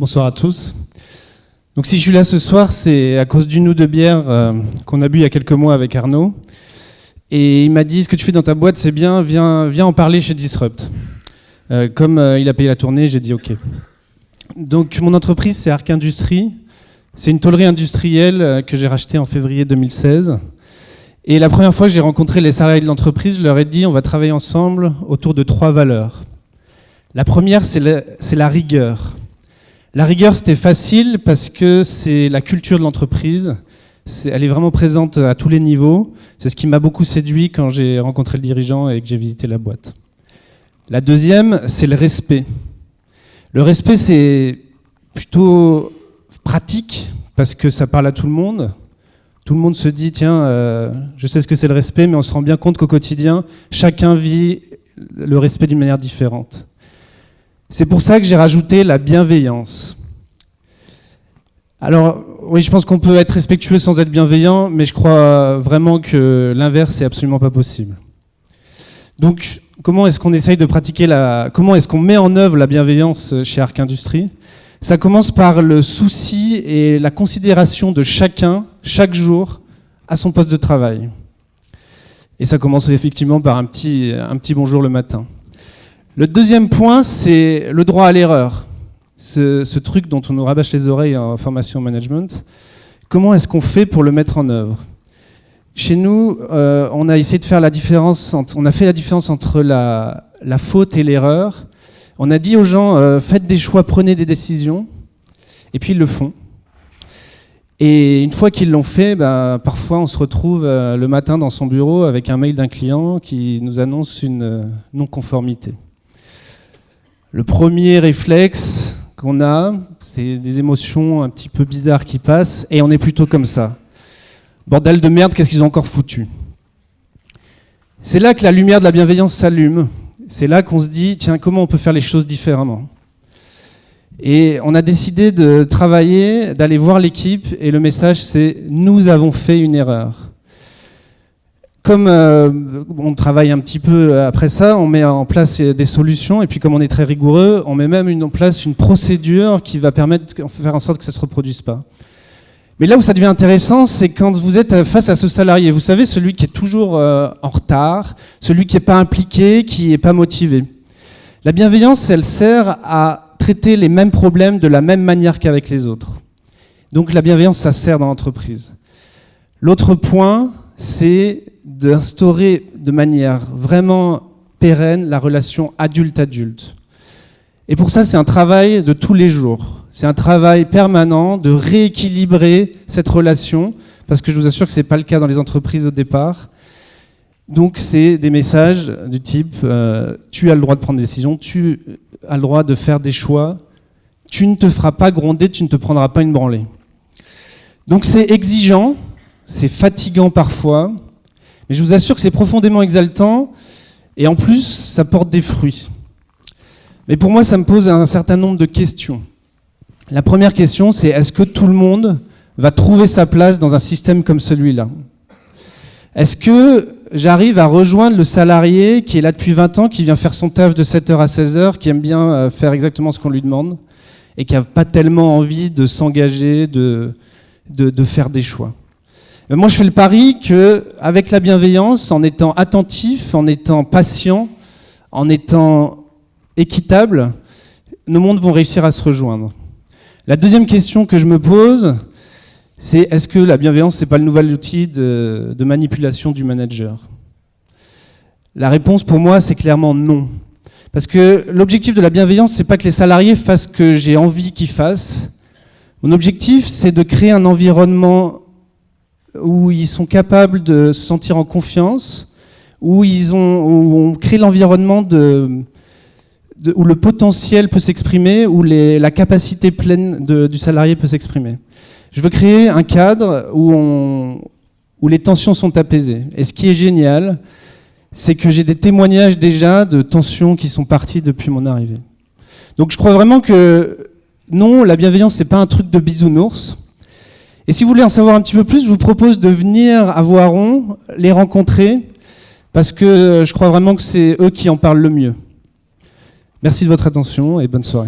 Bonsoir à tous. Donc si je suis là ce soir, c'est à cause d'une ou deux bières qu'on a bu il y a quelques mois avec Arnaud. Et il m'a dit, ce que tu fais dans ta boîte, c'est bien, viens en parler chez Disrupt. Comme il a payé la tournée, j'ai dit OK. Donc mon entreprise, c'est Arc Industries. C'est une tôlerie industrielle que j'ai rachetée en février 2016. Et la première fois que j'ai rencontré les salariés de l'entreprise, je leur ai dit, on va travailler ensemble autour de 3 valeurs. La première, c'est la rigueur. La rigueur, c'était facile parce que c'est la culture de l'entreprise. Elle est vraiment présente à tous les niveaux. C'est ce qui m'a beaucoup séduit quand j'ai rencontré le dirigeant et que j'ai visité la boîte. La deuxième, c'est le respect. Le respect, c'est plutôt pratique parce que ça parle à tout le monde. Tout le monde se dit, tiens, je sais ce que c'est le respect, mais on se rend bien compte qu'au quotidien, chacun vit le respect d'une manière différente. C'est pour ça que j'ai rajouté la bienveillance. Alors, oui, je pense qu'on peut être respectueux sans être bienveillant, mais je crois vraiment que l'inverse n'est absolument pas possible. Donc, comment est-ce qu'on essaye de pratiquer comment est-ce qu'on met en œuvre la bienveillance chez Arc Industries ? Ça commence par le souci et la considération de chacun, chaque jour, à son poste de travail. Et ça commence effectivement par un petit bonjour le matin. Le deuxième point, c'est le droit à l'erreur. Ce truc dont on nous rabâche les oreilles en formation management. Comment est-ce qu'on fait pour le mettre en œuvre ? Chez nous, on a essayé de faire la différence entre la faute et l'erreur. On a dit aux gens, faites des choix, prenez des décisions, et puis ils le font. Et une fois qu'ils l'ont fait, parfois on se retrouve le matin dans son bureau avec un mail d'un client qui nous annonce une non-conformité. Le premier réflexe qu'on a, c'est des émotions un petit peu bizarres qui passent, et on est plutôt comme ça. Bordel de merde, qu'est-ce qu'ils ont encore foutu ? C'est là que la lumière de la bienveillance s'allume. C'est là qu'on se dit, tiens, comment on peut faire les choses différemment ? Et on a décidé de travailler, d'aller voir l'équipe, et le message c'est « Nous avons fait une erreur ». Comme on travaille un petit peu après ça, on met en place des solutions, et puis comme on est très rigoureux, on met même en place une procédure qui va permettre de faire en sorte que ça ne se reproduise pas. Mais là où ça devient intéressant, c'est quand vous êtes face à ce salarié. Vous savez, celui qui est toujours en retard, celui qui n'est pas impliqué, qui n'est pas motivé. La bienveillance, elle sert à traiter les mêmes problèmes de la même manière qu'avec les autres. Donc la bienveillance, ça sert dans l'entreprise. L'autre point, c'est d'instaurer de manière vraiment pérenne la relation adulte-adulte. Et pour ça, c'est un travail de tous les jours. C'est un travail permanent de rééquilibrer cette relation, parce que je vous assure que ce n'est pas le cas dans les entreprises au départ. Donc c'est des messages du type tu as le droit de prendre des décisions, tu as le droit de faire des choix, tu ne te feras pas gronder, tu ne te prendras pas une branlée. Donc c'est exigeant, c'est fatigant parfois, mais je vous assure que c'est profondément exaltant, et en plus ça porte des fruits. Mais pour moi ça me pose un certain nombre de questions. La première question, c'est est-ce que tout le monde va trouver sa place dans un système comme celui-là ? Est-ce que j'arrive à rejoindre le salarié qui est là depuis 20 ans, qui vient faire son taf de 7h à 16h, qui aime bien faire exactement ce qu'on lui demande et qui n'a pas tellement envie de s'engager, de faire des choix ? Moi, je fais le pari qu'avec la bienveillance, en étant attentif, en étant patient, en étant équitable, nos mondes vont réussir à se rejoindre. La deuxième question que je me pose, c'est est-ce que la bienveillance, ce n'est pas le nouvel outil de manipulation du manager ? La réponse pour moi, c'est clairement non. Parce que l'objectif de la bienveillance, ce n'est pas que les salariés fassent ce que j'ai envie qu'ils fassent. Mon objectif, c'est de créer un environnement où ils sont capables de se sentir en confiance, où on crée l'environnement où le potentiel peut s'exprimer, où la capacité pleine du salarié peut s'exprimer. Je veux créer un cadre où les tensions sont apaisées. Et ce qui est génial, c'est que j'ai des témoignages déjà de tensions qui sont parties depuis mon arrivée. Donc je crois vraiment que non, la bienveillance, c'est pas un truc de bisounours. Et si vous voulez en savoir un petit peu plus, je vous propose de venir à Voiron, les rencontrer, parce que je crois vraiment que c'est eux qui en parlent le mieux. Merci de votre attention et bonne soirée.